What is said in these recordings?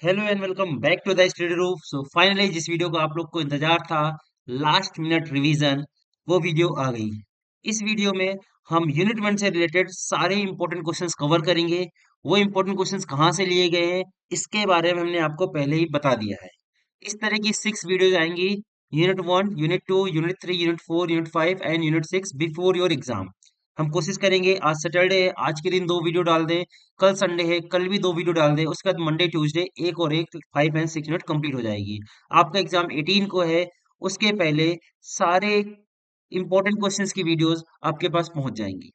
Hello and welcome back to the study room. So finally जिस video का आप लोग को इंतजार था, लास्ट मिनट रिवीजन, वो वीडियो आ गई। इस वीडियो में हम यूनिट वन से रिलेटेड सारे इंपॉर्टेंट क्वेश्चंस कवर करेंगे। वो इंपॉर्टेंट क्वेश्चंस कहाँ से लिए गए हैं, इसके बारे में हमने आपको पहले ही बता दिया है। इस तरह की 6 वीडियोज आएंगी, unit one, unit two, unit three, unit four, unit five and unit six before your exam. हम कोशिश करेंगे आज सैटरडे है, आज के दिन 2 वीडियो डाल दें। कल संडे है, कल भी 2 वीडियो डाल दें। उसके बाद मंडे ट्यूसडे एक और एक 5 एंड 6 यूनिट कंप्लीट हो जाएगी। आपका एग्जाम 18 को है। उसके पहले सारे इंपॉर्टेंट क्वेश्चंस की वीडियोस आपके पास पहुंच जाएंगी।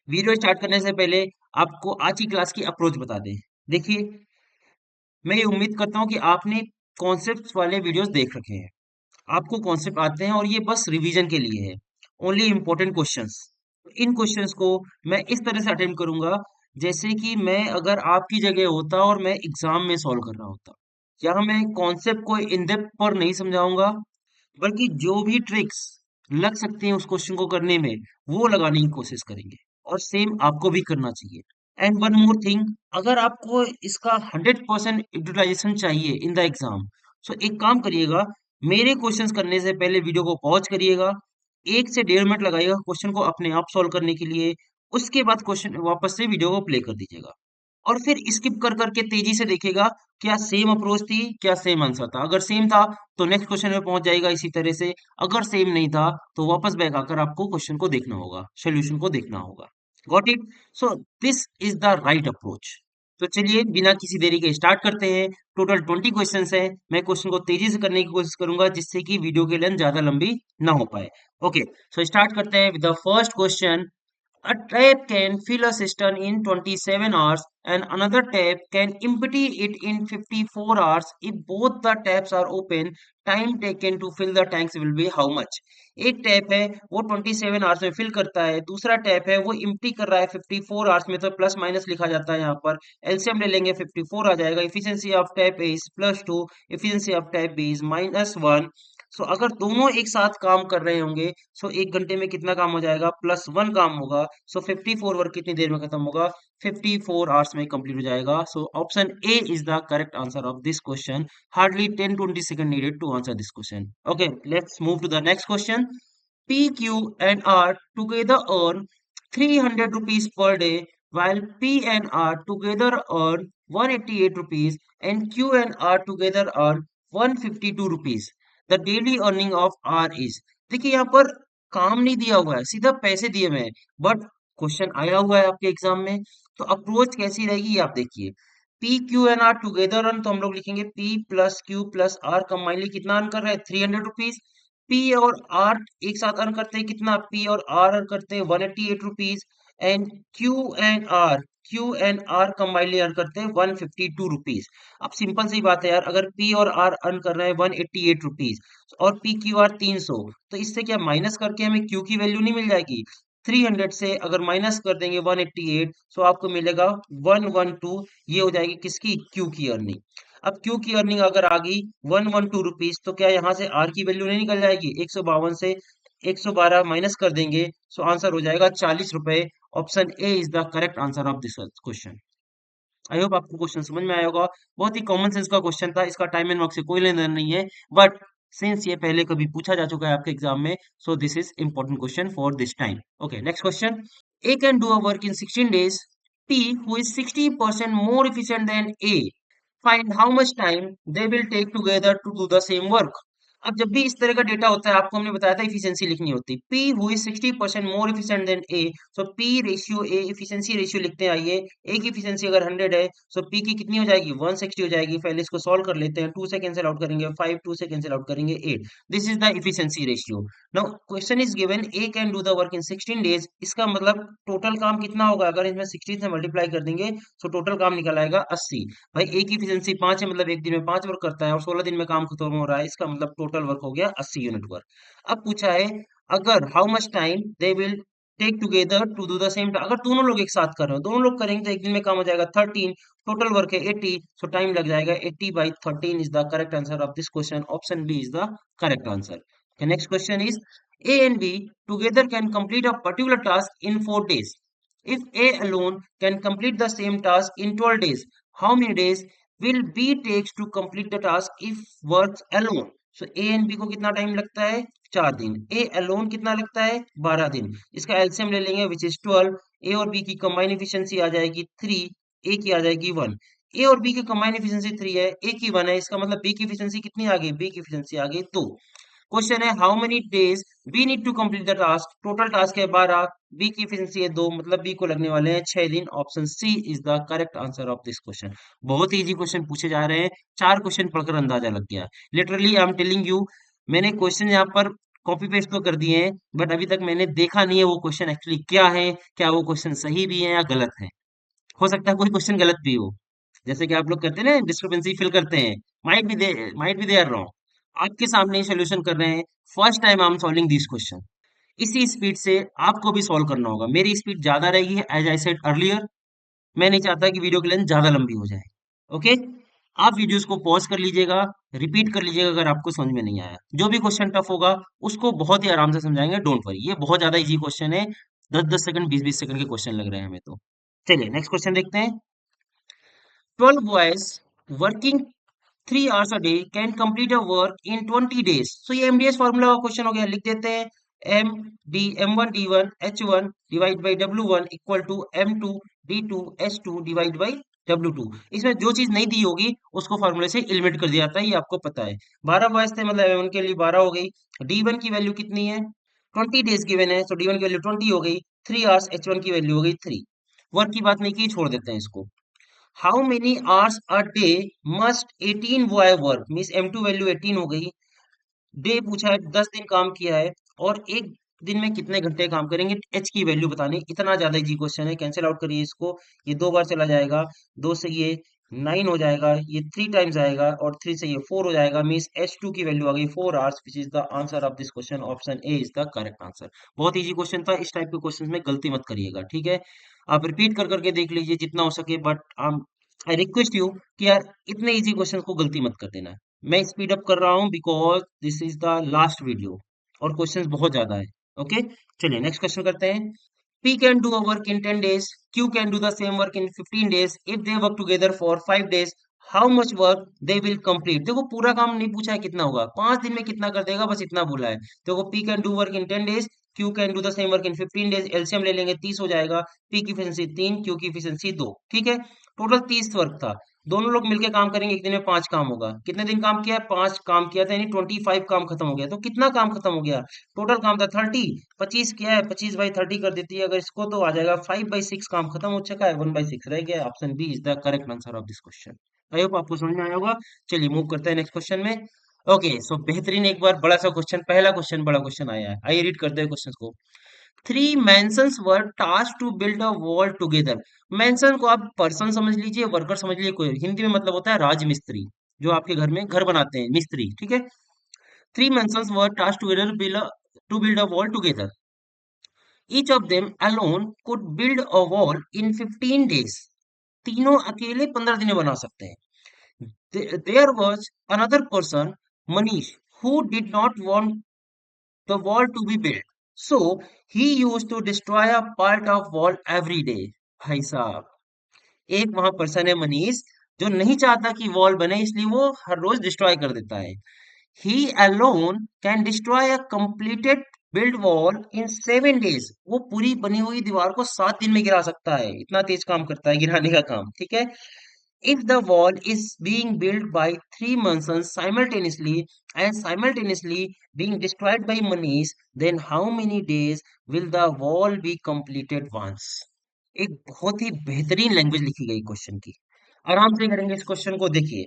वीडियो स्टार्ट करने से पहले आपको आज की क्लास की अप्रोच बता दें। देखिए, मैं ये उम्मीद करता हूँ कि आपने कॉन्सेप्ट वाले वीडियोस देख रखे हैं, आपको कॉन्सेप्ट आते हैं और ये बस रिवीजन के लिए है। Only important questions. इन क्वेश्चंस को मैं इस तरह से अटेम्प्ट करूंगा जैसे कि मैं अगर आपकी जगह होता और मैं एग्जाम में सॉल्व कर रहा होता। यहाँ मैं कॉन्सेप्ट को इन डेप्थ पर नहीं समझाऊंगा, बल्कि जो भी ट्रिक्स लग सकती हैं उस क्वेश्चन को करने में, वो लगाने की कोशिश करेंगे। और सेम आपको भी करना चाहिए। एंड वन मोर थिंग, अगर आपको इसका 100% यूटिलाइजेशन चाहिए इन द एग्जाम, सो एक काम करिएगा, मेरे क्वेश्चंस करने से पहले वीडियो को पॉज करिएगा, 1 से 1.5 मिनट लगाइएगा क्वेश्चन को अपने आप सॉल्व करने के लिए। उसके बाद क्वेश्चन वापस से वीडियो को प्ले कर दीजिएगा और फिर स्किप कर करके तेजी से देखिएगा, क्या सेम अप्रोच थी, क्या सेम आंसर था। अगर सेम था तो नेक्स्ट क्वेश्चन में पहुंच जाएगा इसी तरह से। अगर सेम नहीं था तो वापस बैक आकर आपको क्वेश्चन को देखना होगा, सोल्यूशन को देखना होगा। Got it? So this is the right approach. तो चलिए बिना किसी देरी के स्टार्ट करते हैं। टोटल 20 क्वेश्चंस है। मैं क्वेश्चन को तेजी से करने की कोशिश करूंगा जिससे कि वीडियो की लेंथ ज्यादा लंबी ना हो पाए। ओके, सो स्टार्ट करते हैं with the first question. A tap can fill a cistern in 27 hours and another tap can empty it in 54 hours. If both the taps are open, time taken to fill the tanks will be how much? एक tap है वो 27 hours में fill करता है, दूसरा tap है वो empty कर रहा है 54 आवर्स में। तो प्लस माइनस लिखा जाता है यहाँ पर। एलसीएम ले लेंगे, 54 आ जाएगा। Efficiency of tap a is +2, efficiency of tap b is -1। So अगर दोनों एक साथ काम कर रहे होंगे, सो 1 घंटे में कितना काम हो जाएगा? +1 काम होगा। सो 54 वर्क कितनी देर में खत्म होगा? 54 आवर्स में कंप्लीट हो जाएगा। So option a is the correct answer of this question. Hardly 10-20 second needed to answer this question. Okay, let's move to the next question. P, Q, and R together earn 300 rupees per day, while P and R together earn 188 rupees, and Q and R together earn 152 rupees. The daily earning of R is। देखिए यहाँ पर काम नहीं दिया हुआ है, सीधा पैसे दिए हुए हैं, बट क्वेश्चन आया हुआ है आपके एग्जाम में। तो अप्रोच कैसी रहेगी ये आप देखिए। P q and r together earn, तो हम लोग लिखेंगे p plus q plus r combinedly कितना अर्न कर रहा है? 300 रुपीज। पी और आर एक साथ अर्न करते हैं कितना? पी और आर अर्न करते हैं 188 rupees. And q and r combinedly earn करते हैं 152 रुपीज। अब सिंपल सी बात है यार, अगर पी और आर अर्न कर रहे हैं 188 रुपीज और पी क्यू आर 300, तो इससे क्या माइनस करके हमें क्यू की वैल्यू नहीं मिल जाएगी? 300 से अगर माइनस कर देंगे 188, सो आपको मिलेगा 112। ये हो जाएगी किसकी? क्यू की अर्निंग। अब क्यू की अर्निंग अगर आ गई 112 रुपीज, तो क्या यहाँ से आर की वैल्यू नहीं निकल जाएगी? 152 से 112 माइनस कर देंगे, सो आंसर हो जाएगा 40 रुपए। Option a is the correct answer of this question. I hope आपको क्वेश्चन समझ में आया होगा। बहुत ही कॉमन सेंस का क्वेश्चन था, इसका टाइम एंड वर्क से कोई लेना देना नहीं है, बट सिंस ये पहले कभी पूछा जा चुका है आपके एग्जाम में, so this is important question for this time. Okay, next question. A can do a work in 16 days, P who is 60% more efficient than A, find how much time they will take together to do the same work। अब जब भी इस तरह का data होता है, आपको हमने बताया था इफिशियंसी लिखनी होती है। P who is 60% more efficient than A, so P ratio A, efficiency ratio लिखते हैं। आइए, A की इफिशियंसी अगर 100 है, सो P की कितनी हो जाएगी? 160 हो जाएगी। पहले इसको सॉल्व कर लेते हैं। 2 से कैंसिल आउट करेंगे 5, 2 से कैंसिल आउट करेंगे 8। This is the efficiency ratio. Now question is given A can do the work in 16 days। इसका मतलब टोटल काम कितना होगा? अगर इसमें 16 से मल्टीप्लाई कर देंगे, सो टोटल काम निकल आएगा 80। भाई ए की इफिशियंसी 5 है, मतलब एक दिन में 5 वर्क करता है और 16 दिन में काम खत्म हो रहा है। इसका मतलब टोटल वर्क हो गया 80 यूनिट वर्क। अब पूछा है, अगर how much time they will take together to do the same. अगर दोनों लोग एक साथ कर रहे हो, दोनों लोग करेंगे तो एक दिन में काम हो जाएगा 13। टोटल वर्क है 80, सो टाइम लग जाएगा 80/13 is the correct answer of this question. Option B is the correct answer. Next question is, a and b together can complete a particular task in 4 days। If A alone can complete the same task in 12 days, how many days will be takes to complete the task if works alone. So a and b को कितना time लगता है? 4 दिन। A alone कितना लगता है? 12 दिन। इसका एलसीएम ले लेंगे विच इज 12। ए और बी की कंबाइन एफिशिएंसी आ जाएगी 3, ए की आ जाएगी 1। ए और बी की कंबाइन एफिशिएंसी 3 है, ए की 1 है, इसका मतलब बी की एफिशिएंसी कितनी आ गई? बी की एफिशिएंसी आ गई 2। क्वेश्चन है how many days we need to complete the task. Total task है 12, बी की एफिशिएंसी है 2, मतलब बी को लगने वाले हैं 6 दिन। Option C is the correct answer of this question. बहुत ही इजी क्वेश्चन पूछे जा रहे हैं, 4 क्वेश्चन पढ़कर अंदाजा लग गया। Literally I am telling you, मैंने क्वेश्चन यहाँ पर कॉपी पेस्ट तो कर दिए हैं, बट अभी तक मैंने देखा नहीं है वो क्वेश्चन एक्चुअली क्या है, क्या वो क्वेश्चन सही भी है या गलत है। हो सकता है कोई क्वेश्चन गलत भी हो, जैसे कि आप लोग करते हैं ना डिस्क्रिपेंसी फिल करते हैं। Might be there wrong. आपके सामने सोल्यूशन कर रहे हैं, first time I am solving this question. इसी स्पीड से आपको भी सॉल्व करना होगा। मेरी स्पीड ज्यादा रहेगी एज आई सेड अर्लियर। मैं नहीं चाहता कि वीडियो की लेंथ ज्यादा लंबी हो जाए। ओके, आप वीडियोस को पॉज कर लीजिएगा, रिपीट कर लीजिएगा अगर आपको समझ में नहीं आया। जो भी क्वेश्चन टफ होगा उसको बहुत ही आराम से समझाएंगे, डोंट वरी। ये बहुत ज्यादा इजी क्वेश्चन है, 10-10 सेकंड 20-20 सेकंड के क्वेश्चन लग रहे हैं हमें तो। चलिए नेक्स्ट क्वेश्चन देखते हैं। 12 boys working 3 hours a day can complete a work in 20 days। So ये MDS फॉर्मूला का क्वेश्चन हो गया, लिख देते हैं M1 D1 H1 divide by W1 equal to M2 D2 H2 divide by W2। इसमें जो चीज नहीं दी होगी उसको फॉर्मूले से एलिमिनेट कर दिया जाता है, ये आपको पता है। 12 बॉयज थे मतलब M1 के लिए 12 हो गई। D1 की वैल्यू कितनी है? 20 डेज गिवन है, तो D1 की वैल्यू 20 हो गई। 3 hours H1 की वैल्यू हो गई 3। वर्क की बात नहीं की, छोड़ देते हैं इसको। How many hours a day must 18 boy work, means M2 value 18 हो गई। डे पूछा है, 10 दिन काम किया है, और एक दिन में कितने घंटे काम करेंगे, एच की वैल्यू बतानी। इतना ज्यादा इजी क्वेश्चन है, कैंसिल आउट करिए इसको। ये 2 बार चला जाएगा, 2 से ये 9 हो जाएगा, ये 3 टाइम्स आएगा, और 3 से ये 4 हो जाएगा, मीन्स H2 की वैल्यू आ गई 4 hours, which is the answer of this question. Option a is the correct answer. बहुत इजी क्वेश्चन था, इस टाइप के क्वेश्चन में गलती मत करिएगा, ठीक है। आप रिपीट कर करके देख लीजिए जितना हो सके, बट आई रिक्वेस्ट यू कि यार इतने इजी क्वेश्चन को गलती मत कर देना। मैं स्पीड अप कर रहा हूँ because this is the last video, और क्वेश्चंस बहुत ज्यादा है। ओके, चलिए नेक्स्ट क्वेश्चन करते हैं। P can do a work in 10 days, Q can do the same work in 15 days। If they work together for 5 days, how much work they will complete। देखो पूरा काम नहीं पूछा है कितना होगा, 5 दिन में कितना कर देगा, बस इतना बोला है। देखो P can do work in 10 days, Q can do the same work in 15 days। LCM ले लेंगे, 30 हो जाएगा। P की एफिशिएंसी 3, Q की एफिशिएंसी 2, ठीक है। टोटल 30 वर्क था। दोनों लोग मिलकर काम करेंगे, एक दिन में 5 काम होगा। कितने दिन काम किया है? 5 काम किया था, यानी 25 काम खत्म हो गया। तो कितना काम खत्म हो गया? टोटल काम था 30, 25 किया है, 25/30 कर देती है अगर इसको, तो आ जाएगा 5/6 काम खत्म हो चुका है, 1/6 रह गया। Option B is the correct answer of this question. I hope आपको समझ में आया होगा। चलिए मूव करते हैं नेक्स्ट क्वेश्चन में। ओके, सो बेहतरीन, एक बार बड़ा सा क्वेश्चन, पहला क्वेश्चन बड़ा क्वेश्चन आया है, आइए रीड करते हैं क्वेश्चन को। 3 mentions were task to build a wall together. Mention को आप पर्सन समझ लीजिए, वर्कर समझ लीजिए, कोई हिंदी में मतलब होता है राजमिस्त्री, जो आपके घर में घर बनाते हैं, मिस्त्री, ठीक है। 3 mentions were task together to build a wall together. Each of them alone could build a wall in 15 days। तीनों अकेले 15 दिन में बना सकते हैं। There was another person, Manish, who did not want the wall to be built, so he used to destroy a part of wall every day। भाई साहब, एक वहां पर्सन है मनीष, जो नहीं चाहता कि वॉल बने, इसलिए वो हर रोज डिस्ट्रॉय कर देता है। He alone can destroy a completed built wall in 7 days। वो पूरी बनी हुई दीवार को 7 दिन में गिरा सकता है, इतना तेज काम करता है गिराने का काम, ठीक है। If the wall is being built by 3 persons simultaneously and simultaneously being destroyed by Manish, then how many days will the wall be completed once। एक बहुत ही बेहतरीन लैंग्वेज लिखी गई क्वेश्चन की, आराम से करेंगे इस क्वेश्चन को। देखिए,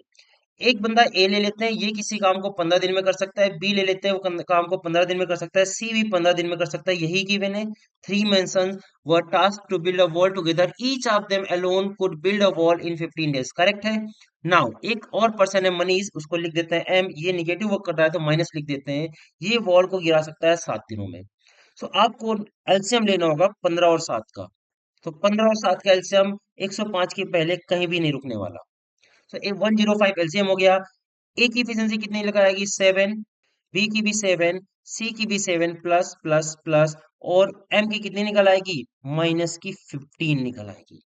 एक बंदा ए ले लेते हैं, ये किसी काम को 15 दिन में कर सकता है। बी ले लेते हैं, वो काम को 15 दिन में कर सकता है। सी भी 15 दिन में कर सकता है, यही गिवन है। 3 mentions were task to build a wall together, each of them alone could build a wall in 15 days. Correct है। नाउ एक और पर्सन है मनीष, उसको लिख देते हैं एम, ये निगेटिव वर्क कर रहा है तो माइनस लिख देते हैं। ये वॉल को गिरा सकता है 7 दिनों में। सो आपको एलसीएम लेना होगा 15 और 7 का। तो 15 और 7 का एलसीएम 105 के पहले कहीं भी नहीं रुकने वाला। तो 105 एलसीएम हो गया। ए की एफिशिएंसी कितनी निकल आएगी? 7। बी की भी 7, सी की भी 7, प्लस प्लस प्लस, और एम की कितनी निकल आएगी? माइनस की 15 निकल आएगी।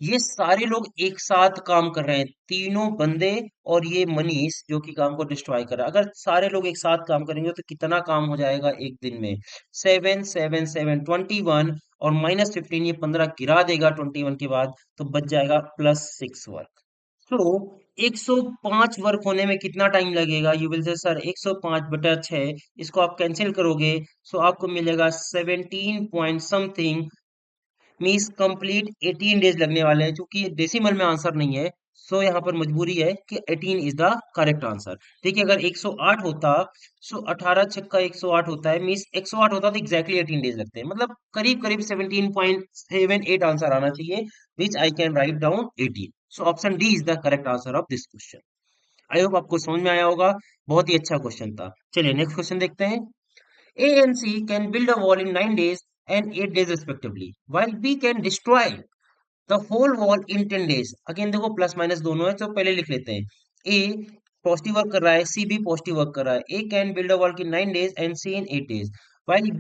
ये सारे लोग एक साथ काम कर रहे हैं, तीनों बंदे और ये मनीष जो कि काम को डिस्ट्रॉय कर रहा है। अगर सारे लोग एक साथ काम करेंगे तो कितना काम हो जाएगा एक दिन में? 7 7 7 21 और -15, ये 15 गिरा देगा 21 के बाद, तो बच जाएगा +6 वर्क। तो 105 वर्क होने में कितना टाइम लगेगा? यू विल से सर 105/6, इसको आप कैंसिल करोगे, सो आपको मिलेगा 17 point something, means complete 18 days लगने वाले हैं। चूंकि डेसिमल में आंसर नहीं है, सो यहाँ पर मजबूरी है कि 18 इज द करेक्ट आंसर। देखिए अगर 108 होता, सो 18 छक्का 108 होता है, मीन्स 108 होता तो एग्जैक्टली 18 डेज लगते हैं, मतलब करीब करीब 17.78 आंसर आना चाहिए, which I can write down 18। So option D is the correct answer of this question. I hope आपको समझ में आया होगा, बहुत ही अच्छा क्वेश्चन था। चलिए नेक्स्ट क्वेश्चन देखते हैं। A and C can build a wall in 9 days and 8 days respectively, while B can destroy the whole wall in 10 days। Again देखो प्लस माइनस दोनों है, तो पहले लिख लेते हैं। A पॉजिटिव वर्क कर रहा है, सी भी पॉजिटिव वर्क कर रहा है। A can build a wall in 9 days and c in 8 days, while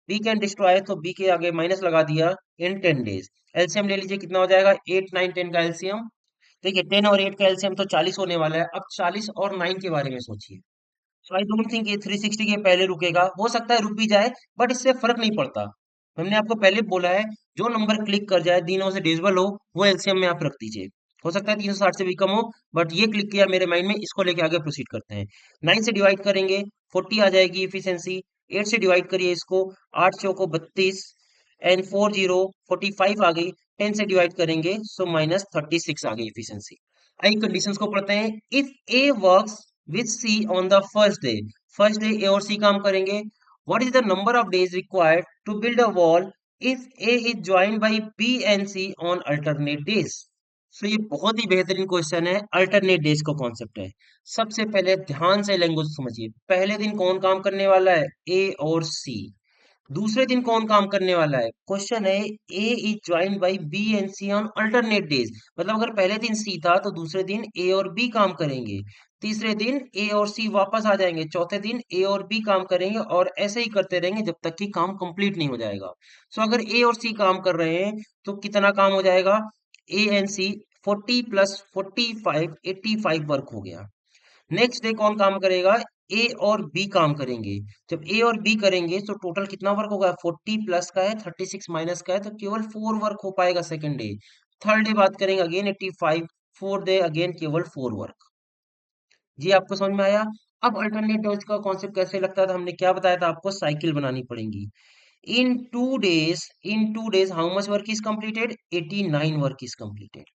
B can destroy, तो B के आगे माइनस लगा दिया, इन 10 days। एलसीएम ले लीजिए, कितना हो जाएगा? 8 9 10 का एलसीएम। देखिए 10 और 8 का एलसीएम तो 40 होने वाला है। अब 40 और 9 के बारे में सोचिए। सो आई डोंट थिंक ये 360 के पहले रुकेगा, हो सकता है रुक भी जाए, बट इससे फर्क नहीं पड़ता। हमने आपको पहले बोला है, जो नंबर क्लिक कर जाए दिनों से डिविजिबल हो, वो एलसीएम में आप रख दीजिए। हो सकता है 360 से भी कम हो, बट ये क्लिक किया मेरे माइंड में, इसको लेके आगे प्रोसीड करते हैं। 9 से डिवाइड करेंगे, 40 आ जाएगी इफिशियंसी। 8 से डिवाइड करिए इसको, 8 चौको 32 एंड 40 45 आ गई। 10 से डिवाइड करेंगे, सो -36 आ गई इफिशियंसी। आई कंडीशंस को पढ़ते हैं। If A works with C on the first day A और सी काम करेंगे। What is the number of days required to build a wall if A is joined by B and C on alternate days? So ये बहुत ही बेहतरीन question है, alternate days का concept है। सबसे पहले ध्यान से लैंग्वेज समझिए, पहले दिन कौन काम करने वाला है? ए और सी। दूसरे दिन कौन काम करने वाला है? क्वेश्चन है, A is joined by B and C on alternate days, मतलब अगर पहले दिन सी था तो दूसरे दिन ए और बी काम करेंगे, तीसरे दिन ए और सी वापस आ जाएंगे, चौथे दिन ए और बी काम करेंगे, और ऐसे ही करते रहेंगे जब तक कि काम कंप्लीट नहीं हो जाएगा। सो अगर ए और सी काम कर रहे हैं तो कितना काम हो जाएगा? ए एंड सी 40 + 45 85 वर्क हो गया। नेक्स्ट डे कौन काम करेगा? ए और बी काम करेंगे। जब ए और बी करेंगे तो टोटल कितना वर्क होगा? 40 प्लस का है, 36 माइनस का है, तो केवल 4 वर्क हो पाएगा सेकंड डे। थर्ड डे बात करेंगे, अगेन 85। फोर्थ डे अगेन केवल 4 वर्क। जी आपको समझ में आया? अब अल्टरनेट डॉज का कॉन्सेप्ट कैसे लगता था? हमने क्या बताया था आपको? साइकिल बनानी पड़ेगी। इन 2 days how much work is completed? 89 work is completed.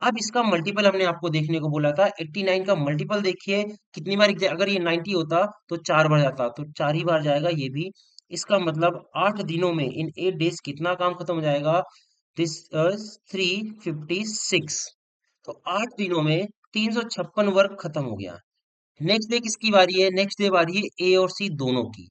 अब इसका मल्टीपल हमने आपको देखने को बोला था, 89 का मल्टीपल देखिए कितनी बार अगर ये 90 होता तो 4 बार जाता, तो 4 ही बार जाएगा ये भी। इसका मतलब 8 दिनों में, इन 8 डेज कितना काम खत्म हो जाएगा? दिस 356। तो 8 दिनों में 356 वर्क खत्म हो गया। नेक्स्ट डे किसकी बारी है? नेक्स्ट डे बारी है ए और सी दोनों की।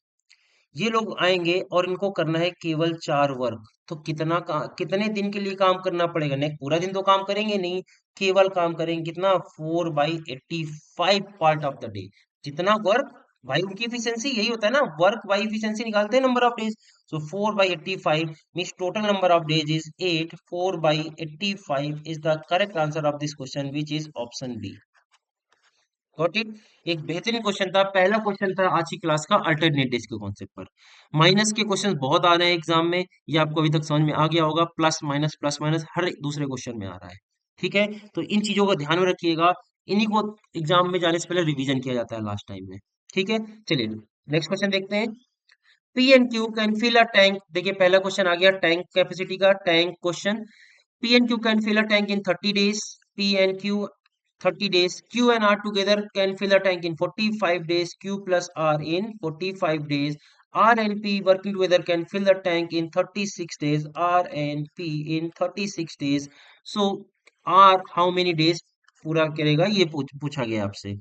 ये लोग आएंगे और इनको करना है केवल 4 वर्क। तो कितने दिन के लिए काम करना पड़ेगा? नेक्स्ट पूरा दिन तो काम करेंगे नहीं, केवल काम करेंगे कितना? 4/85 पार्ट ऑफ द डे। जितना वर्क, भाई उनकी एफिशिएंसी यही होता है ना, वर्क बाई एफिशिएंसी निकालते हैं number of days. So 4/85 means total number of days is 8। 4/85 is the correct answer of this question, which is option b. Got it? एक बेहतरीन क्वेश्चन था, पहला क्वेश्चन था आज की क्लास का अल्टरनेट डेज के कॉन्सेप्ट पर। माइनस के क्वेश्चन बहुत आ रहे हैं एग्जाम में, ये आपको अभी तक समझ में आ गया होगा। प्लस माइनस हर दूसरे क्वेश्चन में आ रहा है। ठीक है, तो इन चीजों को ध्यान में रखिएगा, इन्हीं को एग्जाम में जाने से पहले रिवीजन किया जाता है लास्ट टाइम में। ठीक है, चलिए नेक्स्ट क्वेश्चन देखते हैं। P and q can fill a tank. देखिए पहला क्वेश्चन आ गया टैंक कैपेसिटी का, tank question. P and Q can fill a tank in 30 days. P and Q 30 days. Q and R together can fill a tank in 45 days. Q plus R in 45 days. R and P working together can fill the tank in 36 days. R and P in 36 days. So R how many days पूरा करेगा, ये पूछा गया आपसे।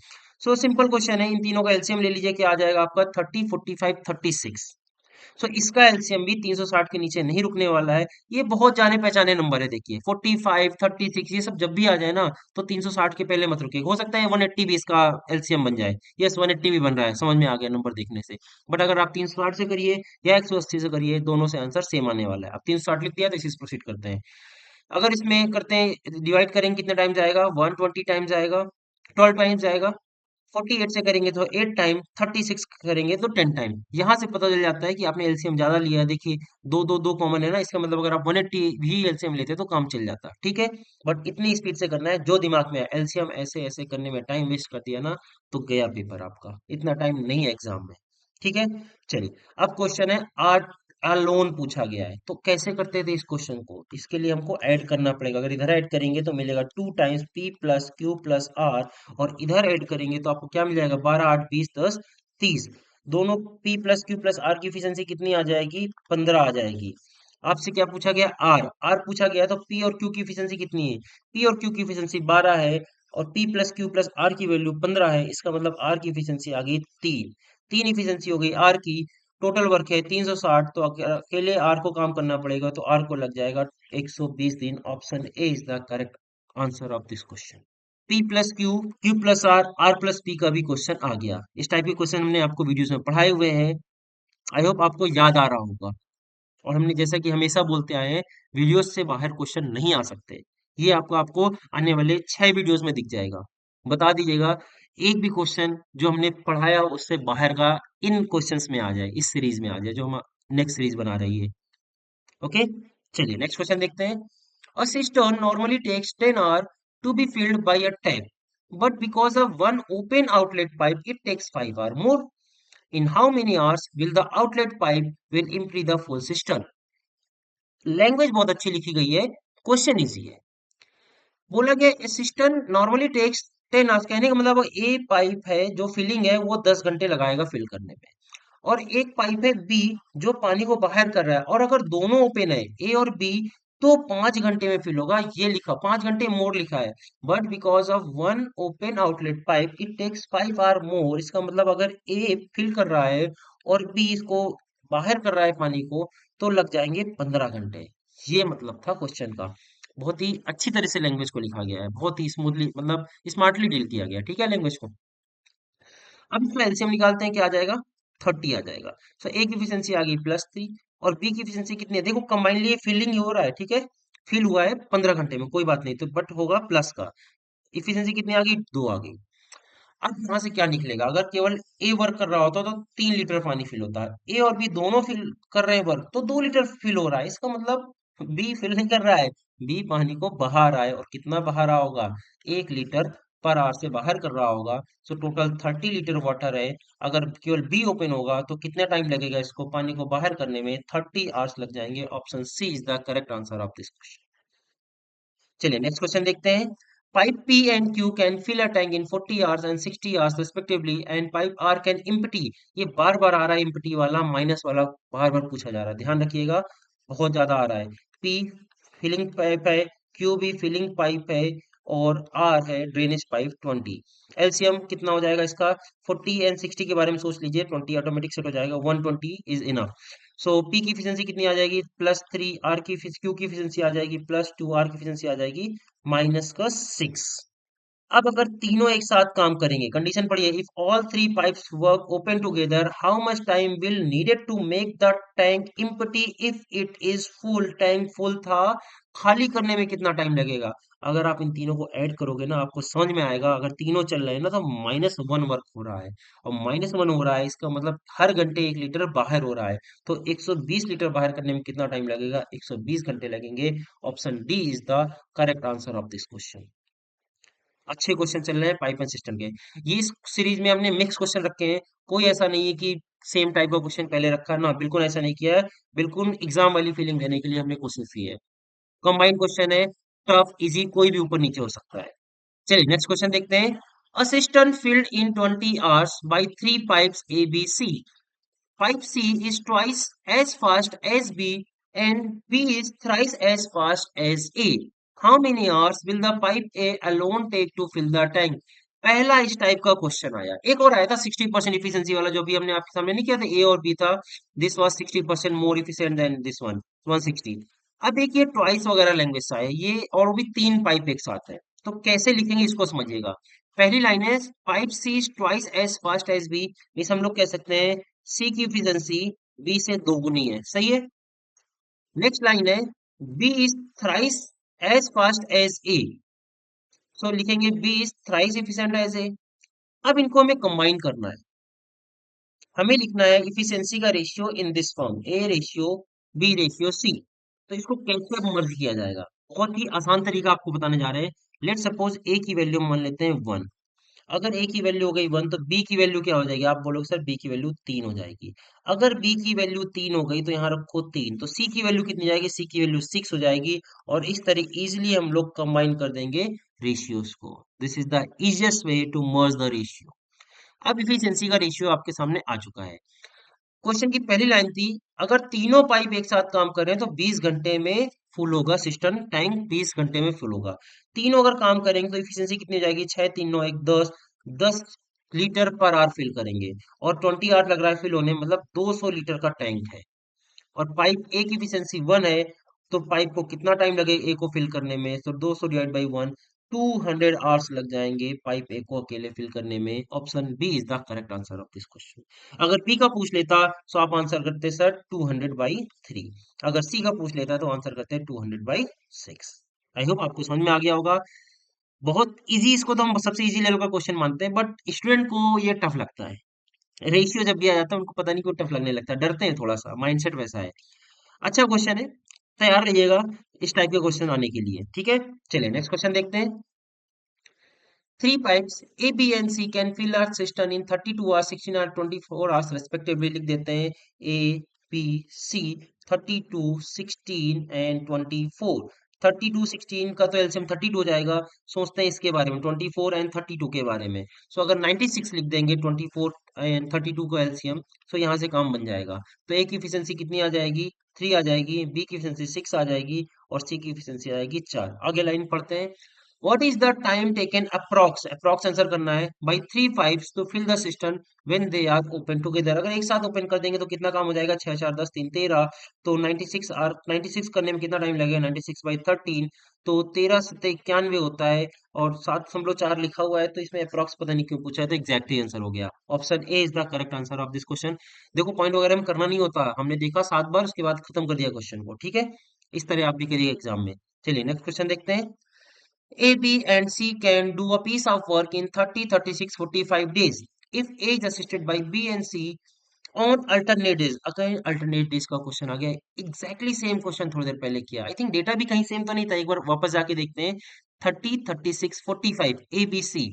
So simple question है, इन तीनों का LCM ले लीजिए, क्या आ जाएगा आपका? 30 45 36। सो इसका एलसीएम भी 360 के नीचे नहीं रुकने वाला है। ये बहुत जाने पहचाने नंबर है, देखिए 45 36 ये सब जब भी आ जाए ना, तो 360 के पहले मत रुकिए। हो सकता है 180 भी इसका एलसीएम बन जाए। यस 180 भी बन रहा है, समझ में आ गया नंबर देखने से। बट अगर आप 360 से करिए या 180 से करिए, दोनों से आंसर सेम आने वाला है। अब 360 लिख दिया तो इसी से प्रोसीड करते हैं। अगर इसमें करते हैं डिवाइड करेंगे कितने टाइम जाएगा, 120 टाइम जाएगा, 12 टाइम जाएगा। 48 से करेंगे तो 8 टाइम, 36 करेंगे तो 10 टाइम। यहाँ से पता चल जाता है कि आपने एलसीएम ज्यादा लिया है। देखिए दो दो दो कॉमन है ना, इसका मतलब अगर आप 180 भी एलसीएम लेते तो काम चल जाता, ठीक है। बट इतनी स्पीड से करना है जो दिमाग में है, एलसीएम ऐसे ऐसे करने में टाइम वेस्ट कर दिया ना तो गया पेपर आपका, इतना टाइम नहीं है एग्जाम में, ठीक है। चलिए अब क्वेश्चन है आर लोन पूछा गया है, तो कैसे करते थे इस क्वेश्चन को, इसके लिए हमको ऐड करना पड़ेगा। अगर इधर ऐड करेंगे तो मिलेगा 2 times p plus q plus r, और इधर ऐड करेंगे तो आपको क्या मिल जाएगा, 12 8 20 10 30। दोनों p plus q plus r की एफिशिएंसी कितनी आ जाएगी, 15 आ जाएगी। आपसे क्या पूछा गया, आर आर पूछा गया, तो पी और क्यू की एफिशिएंसी कितनी है, पी और क्यू की एफिशिएंसी 12 है, और p plus q plus r की वैल्यू 15 है। इसका मतलब आर की एफिशिएंसी आ गई 3। 3 एफिशिएंसी हो गई आर की। टोटल वर्क है 360, तो अकेले आर को काम करना पड़ेगा, तो आर को लग जाएगा 120 दिन। Option a is the correct answer of this question. P plus q, q plus r plus p का भी क्वेश्चन आ गया। इस टाइप के क्वेश्चन हमने आपको वीडियोस में पढ़ाए हुए हैं, आई होप आपको याद आ रहा होगा। और हमने जैसा कि हमेशा बोलते आए हैं, वीडियोस से बाहर क्वेश्चन नहीं आ सकते। ये आपको आपको आने वाले 6 वीडियोस में दिख जाएगा। बता दीजिएगा एक भी क्वेश्चन जो हमने पढ़ाया उससे बाहर का इन क्वेश्चंस में आ जाए, इस सीरीज में आ जाए जो हम नेक्स्ट सीरीज बना रही है। ओके, चलिए नेक्स्ट क्वेश्चन देखते हैं। अ cistern normally takes 10 hours to be filled by a tap, but because of one open outlet pipe, it takes 5 hours more. In how many hours will the outlet pipe will empty the full cistern? Language बहुत अच्छी लिखी गई है, question easy है। बोला गया system normally takes 10 hours, कहने का मतलब ए पाइप है जो फिलिंग है वो 10 घंटे लगाएगा फिल करने में, और एक पाइप है बी जो पानी को बाहर कर रहा है, और अगर दोनों ओपन है ए और बी तो 5 घंटे में फिल होगा, ये लिखा 5 घंटे मोर लिखा है। But because of one open outlet pipe it takes 5 hour more, इसका मतलब अगर ए फिल कर रहा है और बी इसको बाहर कर रहा है पानी को, तो लग जाएंगे 15 घंटे। ये मतलब था क्वेश्चन का। बहुत ही अच्छी तरह से लैंग्वेज को लिखा गया है, बहुत ही स्मूथली, मतलब स्मार्टली डील किया गया, ठीक है लैंग्वेज को। अब इसमें एलसीएम निकालते हैं, क्या आ जाएगा, 30 आ जाएगा। सो ए की एफिशिएंसी आ गई +3, और बी की एफिशिएंसी कितनी है, देखो कंबाइनली फिलिंग ही हो रहा है, ठीक है। फिल हुआ है 15 घंटे में, कोई बात नहीं, तो बट होगा प्लस का। एफिशिएंसी कितनी आ गई, 2 आ गई। अब यहाँ से क्या निकलेगा, अगर केवल ए वर्क कर रहा होता तो 3 लीटर पानी फिल होता है, ए और बी दोनों फिल कर रहे हैं वर्क तो 2 लीटर फिल हो रहा है, इसका मतलब बी फिल नहीं कर रहा है, बी पानी को बहा रहा है, और कितना बहा रहा होगा, 1 लीटर पर आवर से बाहर कर रहा होगा। सो टोटल 30 लीटर वाटर है। अगर केवल बी ओपन होगा तो कितना टाइम लगेगा इसको पानी को बाहर करने में, 30 आवर्स लग जाएंगे। Option C is the correct answer of this question. चलिए नेक्स्ट क्वेश्चन देखते हैं। Pipe P and Q can fill a tank in 40 hours and 60 hours respectively and pipe R can empty। ये बार बार आ रहा है empty वाला, minus वाला बार बार पूछा जा रहा है, ध्यान रखिएगा, बहुत ज्यादा आ रहा है। P फिलिंग पाइप है, Q भी फिलिंग पाइप है, और R है ड्रेनेज पाइप 20। एलसीएम कितना हो जाएगा इसका, 40 एंड 60 के बारे में सोच लीजिए, 20 ऑटोमेटिक सेट हो जाएगा, 120 इज इनफ। सो पी की एफिशिएंसी कितनी आ जाएगी, +3, आर की क्यू की एफिशिएंसी आ जाएगी +2, आर की एफिशिएंसी आ जाएगी -6। अब अगर तीनों एक साथ काम करेंगे, कंडीशन पढ़िए, if all three pipes work open together how much time will needed to make the tank empty if it is full. Tank full था, खाली करने में कितना टाइम लगेगा। अगर आप इन तीनों को ऐड करोगे ना आपको समझ में आएगा, अगर तीनों चल रहे हैं ना तो -1 वर्क हो रहा है, और -1 हो रहा है इसका मतलब हर घंटे 1 लीटर बाहर हो रहा है, तो 120 लीटर बाहर करने में कितना टाइम लगेगा, 120 घंटे लगेंगे। Option D is the correct answer of this question. अच्छे क्वेश्चन चल रहे हैं पाइथन सिस्टम के। ये इस सीरीज में हमने मिक्स क्वेश्चन रखे हैं, कोई ऐसा नहीं है कि सेम टाइप का क्वेश्चन पहले रखा है ना, बिल्कुल ऐसा नहीं किया है। बिल्कुल एग्जाम वाली फीलिंग देने के लिए हमने क्वेश्चन किए हैं। कंबाइंड क्वेश्चन है, टफ इजी कोई भी ऊपर नीचे हो सकता है। चलिए नेक्स्ट क्वेश्चन देखते हैं। A system filled in 20 hours by 3 pipes a B c. Pipe C is twice as fast as B and B is thrice as fast as A. How many hours will the pipe A alone take to fill the tank? पहला इस type का question आया, एक और आया था 60% efficiency वाला जो भी हमने आपके सामने नहीं किया था, ए और बी था। This was 60% more efficient than this one, 160। अब एक ये ट्वाइस वगैरह लैंग्वेज आया ये, और वो भी 3 पाइप एक साथ है, तो कैसे लिखेंगे इसको समझिएगा। पहली लाइन है pipe c is twice as fast as b, इस हम लोग कह सकते हैं सी की एफिशिएंसी बी से दोगुनी है, सही है। नेक्स्ट लाइन है B is thrice as fast as A, so लिखेंगे B is thrice efficient as A. अब इनको हमें कंबाइन करना है, हमें लिखना है इफिशिएंसी का ratio in this form, a ratio b ratio c. तो इसको कैसे मर्ज किया जाएगा, बहुत ही आसान तरीका आपको बताने जा रहे हैं। लेट सपोज ए की वैल्यू मान लेते हैं 1। अगर ए की वैल्यू हो गई 1 तो बी की वैल्यू क्या हो जाएगी, आप बोलोगे सर बी की वैल्यू 3 हो जाएगी। अगर बी की वैल्यू 3 हो गई तो यहाँ रखो 3, तो सी की वैल्यू कितनी जाएगी, सी की वैल्यू 6 हो जाएगी। और इस तरह इजिली हम लोग कंबाइन कर देंगे रेशियोज को। This is the easiest way to merge the ratio. अब इफिशियंसी का रेशियो आपके सामने आ चुका है। क्वेश्चन की पहली लाइन थी, अगर तीनों पाइप एक साथ काम कर रहे हैं तो 20 घंटे में फुल होगा सिस्टम टैंक, 20 घंटे में फुल होगा। तीनों अगर काम करेंगे तो इफिशियंसी कितनी हो जाएगी, 6 3 9 1 10, 10 लीटर पर आवर फिल करेंगे। और 20 आवर लग रहा है फिल होने में, मतलब 200 लीटर का टैंक है। और पाइप ए की इफिशियंसी 1 है, तो पाइप को कितना टाइम लगेगा ए को फिल करने में, तो 200 डिवाइड बाई 1, 200 आवर्स लग जाएंगे पाइप ए को अकेले फिल करने में। Option B is the correct answer of this question. अगर पी का पूछ लेता तो आप आंसर करते सर 200 बाई 3। अगर सी का पूछ लेता तो आंसर करते 200 बाई 6। आई होप आपको समझ में आ गया होगा। बहुत इजी, इसको तो हम सबसे इजी लेवल का क्वेश्चन मानते हैं, बट स्टूडेंट को ये टफ लगता है। रेशियो जब भी आ जाता है उनको पता नहीं क्यों टफ लगने लगता है, डरते हैं, थोड़ा सा माइंडसेट वैसा है। अच्छा क्वेश्चन है, तैयार रहिएगा इस टाइप के क्वेश्चन आने के लिए, ठीक है। चलिए नेक्स्ट क्वेश्चन देखते हैं। Three pipes A, B and C can fill a cistern in 32 hours, 16 hours, 24 hours respectively। लिख देते हैं A, B, C, 32, 16 and 24। 32 16 का तो एलसीएम 32 हो जाएगा। सोचते हैं इसके बारे में 24 एंड 32 के बारे में। सो अगर 96 लिख देंगे 24 एंड 32 को एलसीएम, सो यहाँ से काम बन जाएगा। तो ए की इफिशियंसी कितनी आ जाएगी, 3 आ जाएगी। बी की इफिशियंसी 6 आ जाएगी। और सी की इफिशियंसी आ जाएगी 4। आगे लाइन पढ़ते हैं। What is the time taken approx? Approx answer करना है by three pipes to fill the cistern when they are open together। अगर एक साथ ओपन कर देंगे तो कितना काम हो जाएगा, 6 4 10 3 13। तो 96 आर 96 करने में कितना टाइम लगेगा, 96 बाई 13। तो 13 सत्ते 91 होता है। और 7.4 लिखा हुआ है, तो इसमें अप्रॉक्स पता नहीं क्यों पूछा है, तो एग्जैक्ट ही आंसर हो गया। Option a is the correct answer of this question. देखो पॉइंट वगैरह में करना नहीं होता, हमने देखा 7 बार, उसके बाद खत्म कर दिया क्वेश्चन को, ठीक है। इस तरह आप भी करिए एग्जाम में। चलिए नेक्स्ट क्वेश्चन देखते हैं। A, B, and C can do a piece of work in 30, 36, 45 days if A is assisted by B and C on alternate days। अगर alternate days का क्वेश्चन आ गया, एग्जैक्टली सेम क्वेश्चन थोड़ी देर पहले किया। I think data भी कहीं same तो नहीं था, एक बार वापस जाके देखते हैं। 30, 36, 45 A B C,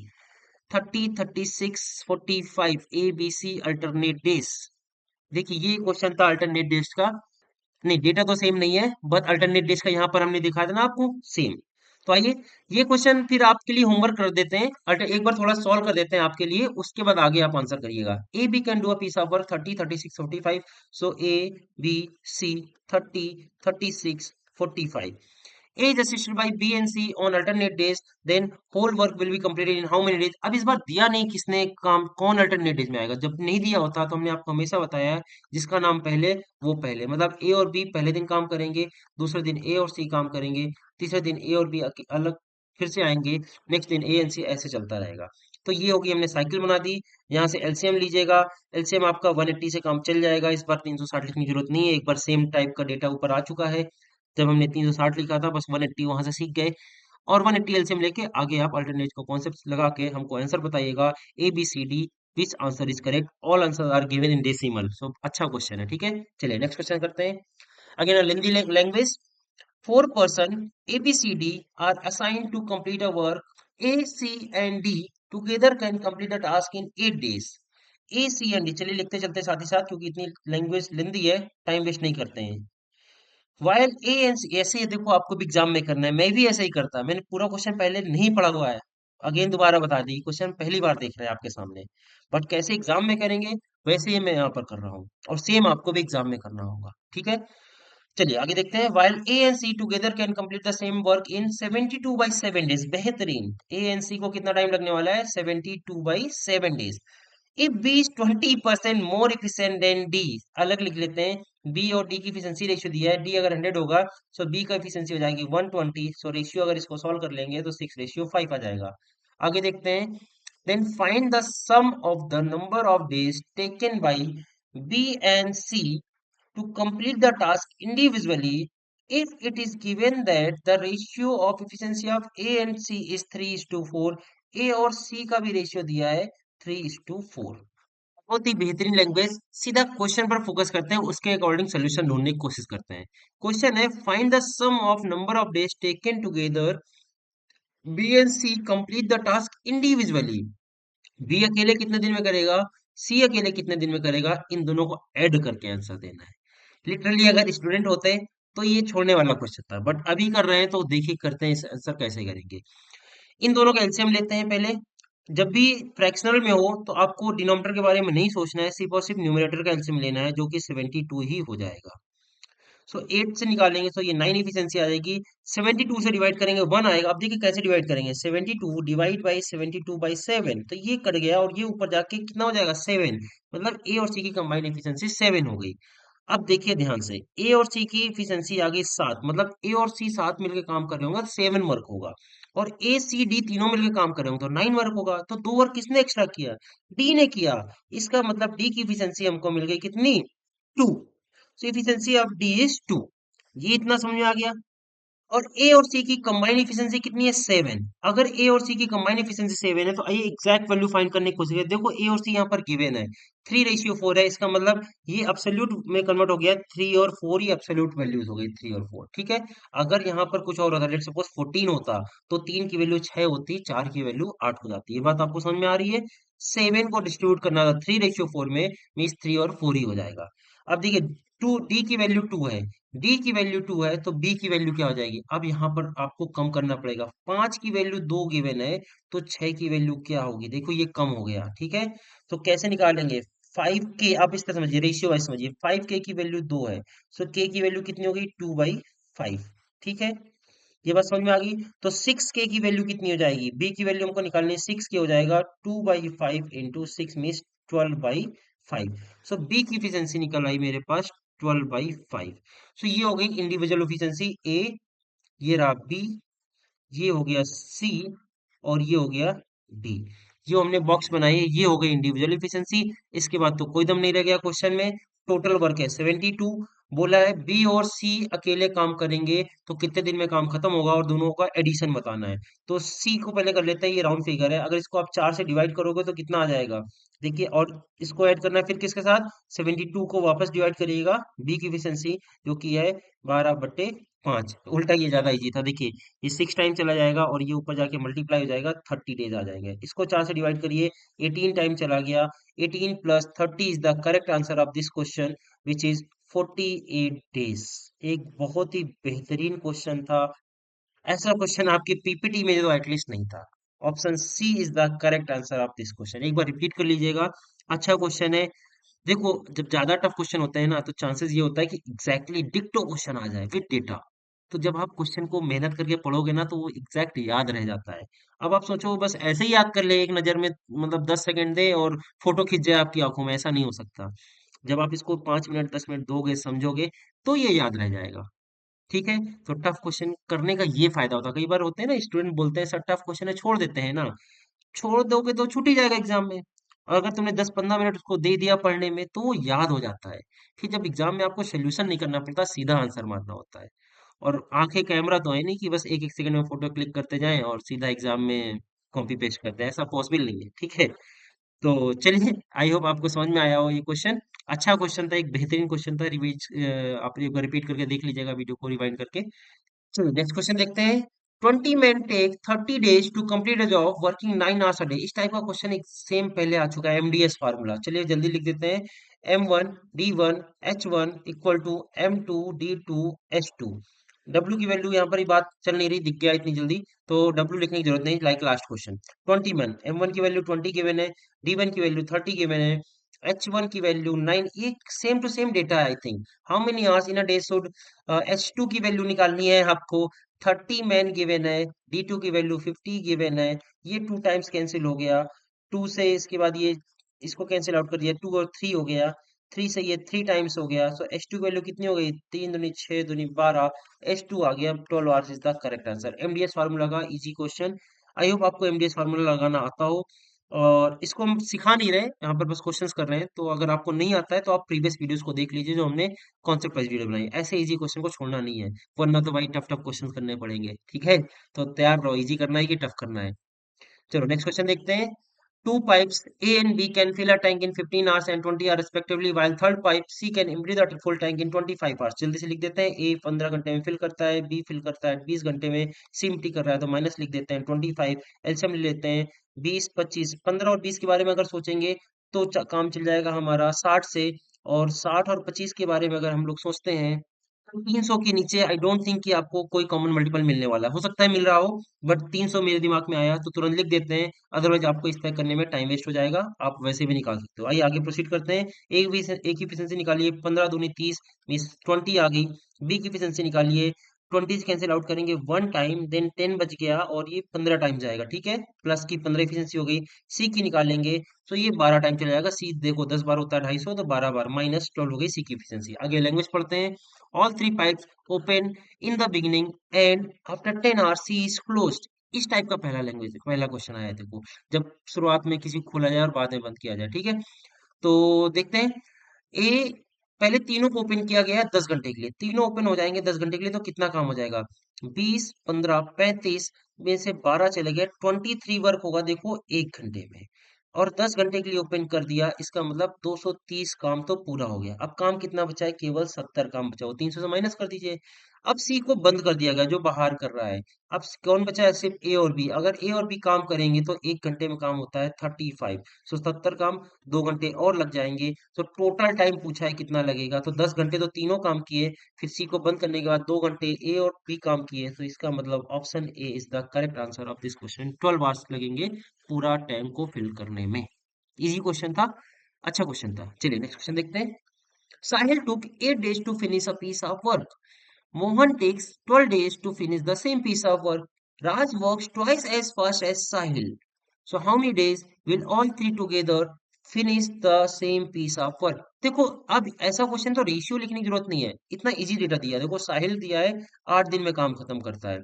30, 36, 45 A B C alternate days. देखिए ये क्वेश्चन था अल्टरनेट डेज का। नहीं, डेटा तो सेम नहीं है, बट अल्टरनेट डेज का यहाँ पर हमने दिखाया था ना आपको, सेम। तो आइए ये क्वेश्चन फिर आपके लिए होमवर्क कर देते हैं, एक बार थोड़ा सॉल्व कर देते हैं आपके लिए, उसके बाद आगे आप आंसर करिएगा। A B can do a piece of work 30, 36, 45। So A B C 30, 36, 45। A is assisted by B and C on alternate days, then whole work will be completed in how many days। अब इस बार दिया नहीं किसने काम, कौन alternate days में आएगा। जब नहीं दिया होता तो हमने आपको हमेशा बताया है, जिसका नाम पहले वो पहले, मतलब ए और बी पहले दिन काम करेंगे, दूसरे दिन ए और सी काम करेंगे, तीसरे दिन ए और बी अलग फिर से आएंगे, नेक्स्ट दिन ए एंड सी, ऐसे चलता रहेगा। तो ये होगी, हमने साइकिल बना दी। यहाँ से एलसीएम लीजिएगा, एलसीएम आपका 180 से काम चल जाएगा, इस बार 360 लिखने की जरूरत नहीं है, एक बार सेम टाइप का डेटा ऊपर आ चुका है। जब हमने 360 लिखा था, बस 180 वहां से सीख गए। और 180 एलसीएम लेके आगे आप अल्टरनेट को कॉन्सेप्ट लगा के हमको आंसर बताइएगा, A B C D which answer is correct, all answer are given in decimal. So अच्छा क्वेश्चन है, ठीक है। चलिए नेक्स्ट क्वेश्चन करते हैं। Again lengthy language. Four person A B C D are assigned to complete a work, A C and D together can complete a task in 8 days। A C and D, चलिए लिखते चलते साथ ही साथ, क्योंकि इतनी language लेंदी है, time waste नहीं करते हैं। वाइल ए एन सी, ऐसे ही देखो आपको भी एग्जाम में करना है, मैं भी ऐसे ही करता, मैंने पूरा क्वेश्चन पहले नहीं पढ़ा हुआ है, अगेन दोबारा बता दी, क्वेश्चन पहली बार देख रहे हैं आपके सामने। बट कैसे एग्जाम में करेंगे, वैसे ही मैं यहाँ पर कर रहा हूँ, और सेम आपको भी एग्जाम में करना होगा, ठीक है। चलिए आगे देखते हैं। While A and C together can complete the same work in 72 by 7 days. बेहतरीन, ए एंड सी को कितना टाइम लगने वाला है, 72 by 7 days. If B is 20% more efficient than D, अलग लिख लेते हैं। बी और डी की इफिशिएंसी रेशियो दिया है, डी अगर 100 होगा, सो बी का इफिशिएंसी हो जाएगी 120। सो रेशियो अगर इसको सॉल्व कर लेंगे तो 6:5 आ जाएगा। आगे देखते हैं। Then find the sum of the number of days taken by B and C to complete the task individually if it is given that the ratio of efficiency of A and C is 3:4, A और C का भी ratio दिया है 3:4। बहुत ही बेहतरीन language. सीधा question पर focus करते हैं, उसके अकॉर्डिंग सोल्यूशन ढूंढने की कोशिश करते हैं। क्वेश्चन है, find the sum of number of days taken together B and C complete the task individually. B अकेले कितने दिन में करेगा, सी अकेले कितने दिन में करेगा, इन दोनों को ऐड करके आंसर देना है। लिटरली अगर स्टूडेंट होते तो ये छोड़ने वाला क्वेश्चन था, बट अभी कर रहे हैं तो देखिए करते हैं इस आंसर कैसे करेंगे। इन दोनों का एलसीएम लेते हैं पहले। जब भी फ्रैक्शनल में हो तो आपको डिनोमिनेटर के बारे में नहीं सोचना है, सिर्फ और सिर्फ न्यूमरेटर का एलसीएम लेना है, जो कि 72 ही हो जाएगा। सो 8 से निकालेंगे तो ये 9 इफिशियंसी आ जाएगी। 72 से डिवाइड करेंगे 1 आएगा। अब देखिए कैसे डिवाइड करेंगे, 72 डिवाइड बाई 72/7, तो ये कट गया और ये ऊपर जाके कितना हो जाएगा 7, मतलब ए और सी की कंबाइंड इफिशियंसी 7 हो गई। अब देखिए ध्यान से, ए और सी की इफिशियंसी आ गई 7, मतलब ए और सी साथ मिलकर काम कर रहे होंगे तो 7 वर्क होगा, और ए सी डी तीनों मिलकर काम कर रहे होंगे तो 9 वर्क होगा। तो 2 वर्क किसने एक्स्ट्रा किया, डी ने किया। इसका मतलब डी की इफिशियंसी हमको मिल गई कितनी, 2। सो एफिशिएंसी ऑफ डी इज 2। ये इतना समझ में आ गया। और ए और सी की कंबाइंड एफिशिएंसी कितनी है, 7। अगर ए और सी की कंबाइंड एफिशिएंसी 7 है तो आइए एग्जैक्ट वैल्यू फाइंड करने की कोशिश करें। देखो ए और सी यहाँ पर गिवन है, 3:4 है, इसका मतलब ये एब्सोल्यूट में कन्वर्ट हो गया, 3 और 4 ही एब्सोल्यूट वैल्यूज हो गई, 3 और 4, ठीक है। अगर यहाँ पर कुछ और होता, लेट सपोज 14 होता, तो 3 की वैल्यू 6 होती, 4 की वैल्यू 8 हो जाती। ये बात आपको समझ में आ रही है। 7 को डिस्ट्रीब्यूट करना था 3:4 में, मीन्स 3 और 4 ही हो जाएगा। अब देखिए, टू डी की वैल्यू 2 है, डी की वैल्यू 2 है, तो बी की वैल्यू क्या हो जाएगी। अब यहाँ पर आपको कम करना पड़ेगा, 5 की वैल्यू 2 गिवन है, तो 6 की वैल्यू क्या होगी, देखो ये कम हो गया, ठीक है। तो कैसे निकालेंगे, 5k, आप इस तरह समझिए, रेशियो वाइज समझिए, 5k की वैल्यू 2 है, सो k की वैल्यू कितनी होगी, 2/5, ठीक है। ये बात समझ में आ गई। तो 6k की वैल्यू कितनी हो जाएगी, b की वैल्यू हमको निकालनी है, 6k हो जाएगा 2/5 इंटू 6 मीन्स 12/5। सो b की इफिशियंसी निकल आई मेरे पास 12/5। सो ये हो गई इंडिविजुअल इफिशियंसी ए, ये रहा बी, ये हो गया सी, और ये हो गया डी। जो हमने बॉक्स बनाई है ये हो गई इंडिविजुअल इफिशियंसी। इसके बाद तो कोई दम नहीं रह गया क्वेश्चन में। टोटल वर्क है 72। बोला है बी और सी अकेले काम करेंगे तो कितने दिन में काम खत्म होगा, और दोनों का एडिशन बताना है। तो सी को पहले कर लेते हैं, ये राउंड फिगर है, अगर इसको आप 4 से डिवाइड करोगे तो कितना आ जाएगा, देखिए। और इसको ऐड करना है फिर किसके साथ, 72 को वापस डिवाइड करिएगा, बी की एफिशिएंसी जो कि है 12/5। उल्टा ये ज्यादा इजी था, देखिए ये 6 टाइम चला जाएगा और ये ऊपर जाके मल्टीप्लाई हो जाएगा, 30 डेज आ जाएंगे। इसको 4 से डिवाइड करिए, 18 टाइम चला गया, 18 plus 30 is the correct answer of this question, which is 48 days. एक बहुत ही बेहतरीन क्वेश्चन था। ऐसा क्वेश्चन आपकी पीपीटी में तो एटलीस्ट नहीं था। Option C is the correct answer of this question. एक बार रिपीट कर लीजिएगा, अच्छा क्वेश्चन है। देखो, जब ज्यादा टफ क्वेश्चन होते हैं ना, तो चांसेस ये होता है कि एग्जैक्टली डिक्टो क्वेश्चन आ जाए विद डेटा। तो जब आप क्वेश्चन को मेहनत करके पढ़ोगे ना, तो वो एग्जैक्ट याद रह जाता है। अब आप सोचो बस ऐसे ही याद कर ले एक नजर में, मतलब 10 सेकंड दे और फोटो खिंच जाए आपकी आंखों में, ऐसा नहीं हो सकता। जब आप इसको 5 मिनट 10 मिनट दोगे, समझोगे, तो ये याद रह जाएगा, ठीक है। तो टफ क्वेश्चन करने का ये फायदा होता है। कई बार होते हैं ना, स्टूडेंट बोलते हैं सर टफ क्वेश्चन है, छोड़ देते हैं ना। छोड़ दोगे तो छूट ही जाएगा एग्जाम में। और अगर तुमने 10-15 मिनट उसको दे दिया पढ़ने में, तो वो याद हो जाता है। फिर जब एग्जाम में आपको सोल्यूशन नहीं करना पड़ता, सीधा आंसर मारना होता है। और आंखें कैमरा तो है नहीं कि बस एक एक सेकंड में फोटो क्लिक करते जाएं और सीधा एग्जाम में कॉपी पेस्ट करते हैं, ऐसा पॉसिबल नहीं है, ठीक है। तो चलिए, आई होप आपको समझ में आया हो ये क्वेश्चन। अच्छा क्वेश्चन था, एक बेहतरीन क्वेश्चन था। रिवीज आप एक बार रिपीट करके देख लीजिएगा वीडियो को रिवाइंड करके। चलिए नेक्स्ट क्वेश्चन देखते हैं। 20 men take 30 days to complete a job working 9 hours a day। इस टाइप का क्वेश्चन एक सेम पहले आ चुका है, एमडीएस फार्मूला। चलिए जल्दी लिख देते हैं। M1 D1 H1 equal to M2 D2 H2। W की वैल्यू यहाँ पर ही बात चल नहीं रही, दिख गया इतनी जल्दी, तो W लिखने की जरूरत नहीं, like last question. 20 men, M1 की वैल्यू 20 गिवन है, D1 की वैल्यू 30 गिवन है, H1 की वैल्यू 9। ये सेम टू सेम डेटा है I think. How many hours in a day should H2 की वैल्यू निकालनी है आपको। 30 men गिवन है, D2 की वैल्यू 50 गिवन है। ये 2 टाइम्स कैंसिल हो गया, 2 से इसके बाद ये इसको कैंसिल आउट कर दिया, 2 और 3 हो गया, 3 से ये 3 टाइम्स हो गया। सो H2 की वैल्यू कितनी हो गई, 3 दूनी 6 दूनी 12, H2 आ गया, 12 hours is the correct answer. MDS formula का इजी क्वेश्चन। आई होप आपको एमडीएस फार्मूला लगाना आता हो। और इसको हम सिखा नहीं रहे, यहाँ पर बस क्वेश्चंस कर रहे हैं। तो अगर आपको नहीं आता है तो आप प्रीवियस वीडियोस को देख लीजिए जो हमने कॉन्सेप्ट वाइज वीडियो बनाई। ऐसे इजी क्वेश्चन को छोड़ना नहीं है, वरना तो भाई टफ टफ क्वेश्चन करने पड़ेंगे, ठीक है। तो तैयार रहो, इजी करना है कि टफ करना है। चलो नेक्स्ट क्वेश्चन देखते हैं। Two pipes A and B can fill a tank in 15 hours and 20 hours respectively, while third pipe C can empty the full tank in 25 hours. जल्दी से लिख देते हैं। A 15 घंटे में फिल करता है, B फिल करता है 20 घंटे में, C empty कर रहा है तो माइनस लिख देते हैं 25, एलसीएम ले लेते हैं 20 25। 15 और 20 के बारे में अगर सोचेंगे तो काम चल जाएगा हमारा 60 से। और 60 और 25 के बारे में अगर हम लोग सोचते हैं 300 के नीचे आई डोंट थिंक कि आपको कोई कॉमन मल्टीपल मिलने वाला है। हो सकता है मिल रहा हो, बट 300 मेरे दिमाग में आया तो तुरंत लिख देते हैं। अदरवाइज आपको इस तरह करने में टाइम वेस्ट हो जाएगा, आप वैसे भी निकाल सकते हो। आइए आगे प्रोसीड करते हैं। एक की एफिशिएंसी निकालिए, 15 दूनी 30 मीन्स 20 आ गई। बी की एफिशिएंसी निकालिए, 20 से कैंसिल आउट करेंगे 1 टाइम, देन 10 बच गया और ये 15 टाइम जाएगा, ठीक है। प्लस की 15 एफिशिएंसी हो गई। सी की निकालेंगे तो ये 12 टाइम चला जाएगा। सी देखो 10 बार होता है 250, तो 12 बार माइनस 12 हो गई सी की एफिशिएंसी। आगे लैंग्वेज पढ़ते हैं। All three pipes open in the beginning and after 10 hours C is closed. इस टाइप का पहला लैंग्वेज पहला क्वेश्चन आया है, देखो जब शुरुआत में किसी को खोला जाए और बाद में बंद किया जाए, ठीक है। तो देखते हैं। ए पहले तीनों को ओपन किया गया है 10 घंटे के लिए, तीनों ओपन हो जाएंगे 10 घंटे के लिए, तो कितना काम हो जाएगा? 20 15 35 में से 12 चले गए, 23 वर्क होगा देखो 1 घंटे में। और 10 घंटे के लिए ओपन कर दिया, इसका मतलब 230 काम तो पूरा हो गया। अब काम कितना बचा है? केवल 70 काम बचा। वो 300 से माइनस कर दीजिए। अब सी को बंद कर दिया गया जो बाहर कर रहा है। अब कौन बचा है? सिर्फ ए और बी। अगर ए और बी काम करेंगे तो 1 घंटे में काम होता है 35। सो 70 काम, 2 घंटे और लग जाएंगे। तो टोटल टाइम पूछा है कितना लगेगा, तो 10 घंटे तो तीनों काम किए, फिर सी को बंद करने के बाद 2 घंटे ए और बी काम किए। तो इसका मतलब option a is the correct answer of this question. 12 hours लगेंगे पूरा टैंक को फिल करने में। इजी क्वेश्चन था, अच्छा क्वेश्चन था। चलिए नेक्स्ट क्वेश्चन देखते हैं। साहिल took 8 days to finish a piece of work. Mohan takes 12 days to finish the same piece of work. Raj works twice as fast as Sahil. So how many days will all three together finish the same piece of work? देखो अब ऐसा question तो ratio लिखने की जरूरत नहीं है, इतना इजी डेटा दिया है। देखो साहिल दिया है 8 दिन में काम खत्म करता है,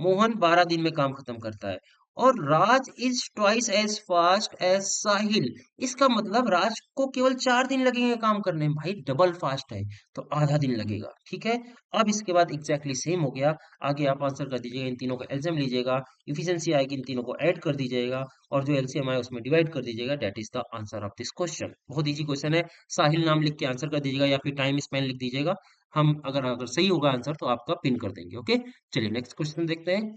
मोहन 12 दिन में काम खत्म करता है, और Raj is twice as fast as Sahil. इसका मतलब राज को केवल 4 दिन लगेंगे काम करने में। भाई डबल फास्ट है तो आधा दिन लगेगा, ठीक है। अब इसके बाद एग्जैक्टली सेम हो गया। आगे आप आंसर कर दीजिएगा, इन तीनों का एलसीएम लीजिएगा, इफिशिएंसी आएगी, इन तीनों को ऐड कर दीजिएगा, और जो एलसीएम आए उसमें डिवाइड कर दीजिएगा। That is the answer of this question. बहुत इजी क्वेश्चन है। साहिल नाम लिख के आंसर कर दीजिएगा या फिर टाइम स्पेन लिख दीजिएगा। हम अगर अगर सही होगा आंसर तो आपका पिन कर देंगे, ओके। चलिए नेक्स्ट क्वेश्चन देखते हैं।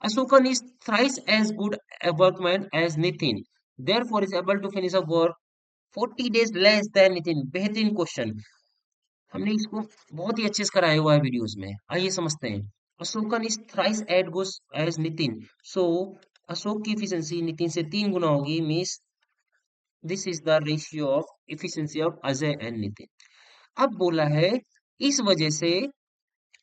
Asukan is thrice as good a workman as Nitin, therefore is able to finish a work 40 days less than Nitin. बेहतरीन क्वेश्चन, हमने इसको बहुत ही अच्छे से कराया हुआ है वीडियोस में। आइए समझते हैं। अशोकन is thrice as good as Nitin, so Ashok की एफिशिएंसी नितिन से 3 गुना होगी। Means this is the ratio of efficiency of Ajay and Nitin. अब बोला है इस वजह से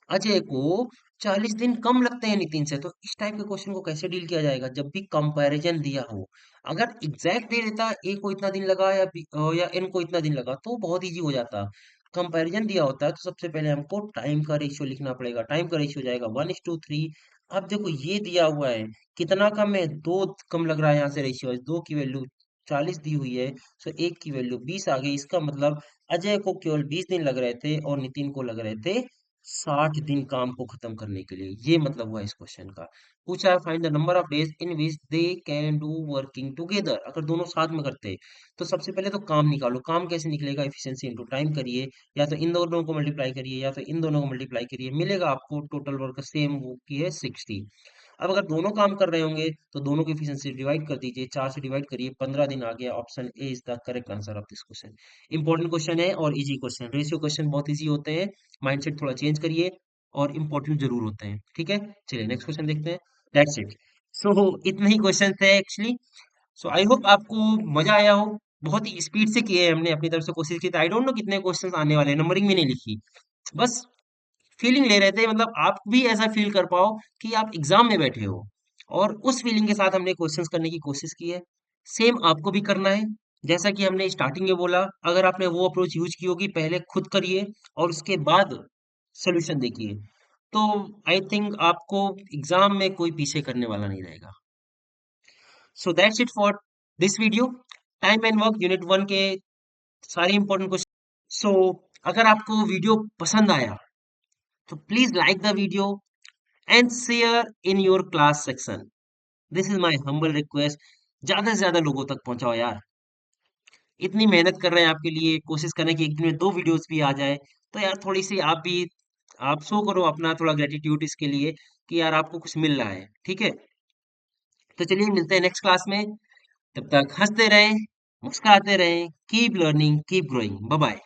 अजय को 40 दिन कम लगते हैं नितिन से। तो इस टाइप के क्वेश्चन को कैसे डील किया जाएगा? जब भी कंपैरिजन दिया हो, अगर एग्जैक्ट दे देता ए को इतना दिन लगा या एन को इतना दिन लगा तो बहुत इजी हो जाता। कंपैरिजन दिया होता है तो सबसे पहले हमको टाइम का रेशियो लिखना पड़ेगा। टाइम का रेशियो जाएगा 1:3। अब देखो ये दिया हुआ है कितना कम है, 2 कम लग रहा है। यहाँ से रेशियो 2 की वैल्यू 40 दी हुई है, सो 1 की वैल्यू 20 आ गई। इसका मतलब अजय को केवल 20 दिन लग रहे थे और नितिन को लग रहे थे 60 दिन काम को खत्म करने के लिए। ये मतलब हुआ इस क्वेश्चन का। पूछा है find the number of days in which they can do working together. अगर दोनों साथ में करते तो सबसे पहले तो काम निकालो। काम कैसे निकलेगा? एफिशिएंसी इनटू टाइम करिए, या तो इन दोनों को मल्टीप्लाई करिए या तो इन दोनों को मल्टीप्लाई करिए, मिलेगा आपको टोटल वर्क सेम वो की है 60। अब अगर दोनों काम कर रहे होंगे तो दोनों की एफिशिएंसी डिवाइड कर दीजिए, 4 से डिवाइड करिए, 15 दिन आ गया। Option a is the correct answer of this question. Important question है और इजी क्वेश्चन। रेशियो क्वेश्चन बहुत इजी होते हैं, माइंडसेट थोड़ा चेंज करिए, और इंपॉर्टेंट जरूर होते हैं, ठीक है। चलिए नेक्स्ट क्वेश्चन देखते हैं। That's it. सो इतने ही क्वेश्चन थे एक्चुअली। सो आई होप आपको मजा आया हो। बहुत ही स्पीड से किए हैं हमने, अपनी तरफ से कोशिश की थी। आई डोंट नो कितने क्वेश्चंस आने वाले हैं, नंबरिंग भी नहीं लिखी, बस फीलिंग ले रहे थे। मतलब आप भी ऐसा फील कर पाओ कि आप एग्जाम में बैठे हो, और उस फीलिंग के साथ हमने क्वेश्चंस करने की कोशिश की है। सेम आपको भी करना है। जैसा कि हमने स्टार्टिंग में बोला, अगर आपने वो अप्रोच यूज की होगी, पहले खुद करिए और उसके बाद सोल्यूशन देखिए, तो आई थिंक आपको एग्जाम में कोई पीछे करने वाला नहीं रहेगा। So that's it for this video time and work unit 1 के सारे इंपॉर्टेंट क्वेश्चन। सो अगर आपको वीडियो पसंद आया तो please like the video and share in your class section. This is my humble request. ज्यादा से ज्यादा लोगों तक पहुंचाओ यार। इतनी मेहनत कर रहे हैं आपके लिए, कोशिश करें कि एक दिन में 2 वीडियोस भी आ जाए। तो यार थोड़ी सी आप भी आप शो करो अपना थोड़ा ग्रेटिट्यूड इसके लिए कि यार आपको कुछ मिल रहा है। ठीक है, तो चलिए मिलते हैं नेक्स्ट क्लास में। तब तक हंसते रहें, मुस्कुराते रहें, keep learning keep growing. Bye bye.